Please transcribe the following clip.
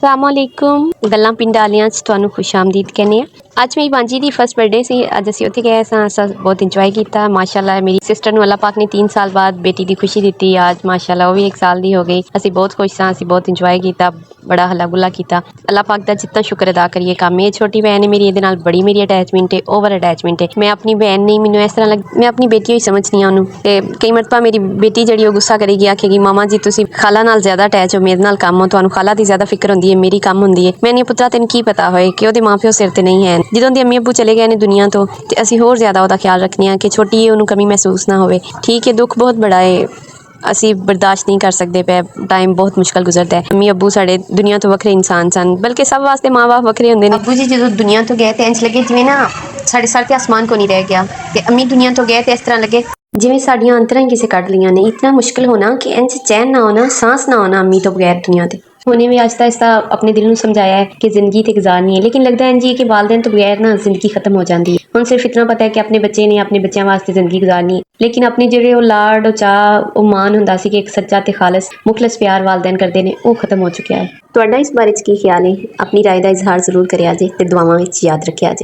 अस्सलामुअलैकुम गल्लां पिंड वालियां च तुहानू खुश आमदीद कहने अज मेरी बांजी दी फर्स्ट बर्थडे सी अज असीं उत्थे गए असां बहुत इंजॉय किया माशाअल्लाह मेरी सिस्टर नू अल्लाह पाक ने 3 साल बाद बेटी दी खुशी दी आज माशाअल्लाह वो भी 1 साल दी हो गई असीं बहुत खुश सां असीं बहुत इंजॉय किया बड़ा हला गुला किया अल्लाह पाक दा जितना शुक्र अदा करिए काम ये छोटी बहन है मेरी ये बड़ी मेरी अटैचमेंट है ओवर अटैचमेंट है मैं अपनी बहन नहीं मैनू इस तरह लग मैं अपनी बेटी ही समझनी हाँ उन्होंने कई मरतबा मेरी बेटी जी गुस्सा करेगी आखेगी मामा जी तुम खाला नाल ज्यादा अटैच हो मेरे नाल कम हो तुहानू खाला की ज्यादा फिक्र होंदी है मेरी कम होंदी है मैं नहीं पुत्रा तेन की पता होए कि ਉਹਦੇ माँ प्यो सिर ते नहीं है ਜਦੋਂ ਦੇ अम्मी अब्बू चले गए ने दुनिया तो ਅਸੀਂ होर ज़्यादा ਉਹਦਾ ख्याल रखने हैं कि छोटी है ਉਹਨੂੰ कमी महसूस ना होवे ठीक है दुख बहुत बड़ा है ਅਸੀਂ बर्दाश्त नहीं कर सकते पे टाइम बहुत मुश्किल गुजरता है अम्मी अब्बू साढ़े दुनिया तो वखरे इंसान सन बल्कि सब वास्ते माँ बाप वखरे होंगे ने अब्बू जी जो दुनिया तो गए तो इंज लगे जिवें ना साढ़े सर ते आसमान को नहीं रह गया ते अम्मी दुनिया तो गए तो इस तरह लगे जिवें साड़ियां अंतरां किसे कढ़ लियां ने इतना मुश्किल होना कि इंज चैन ना होना सांस ना होना अम्मी तो बगैर दुनिया ते उन्हें भी आहिस्ता आहिस्ता अपने दिल में समझाया है कि जिंदगी तो गुजारनी है लेकिन लगता है जी कि वालदैन तो बगैर ना जिंदगी खत्म हो जाती है हम सिर्फ इतना पता है कि अपने बच्चे ने अपने बच्चों वास्ते जिंदगी गुजारनी है लेकिन अपने जो लाड चाह मान होंदा सी कि एक सच्चा ते खालस मुखलस प्यार वालदैन करते हैं वो खत्म हो चुका है तुहाडा इस बारे की ख्याल है अपनी राय का इजहार जरूर करिया जे ते दुआवां विच याद रखिया जे।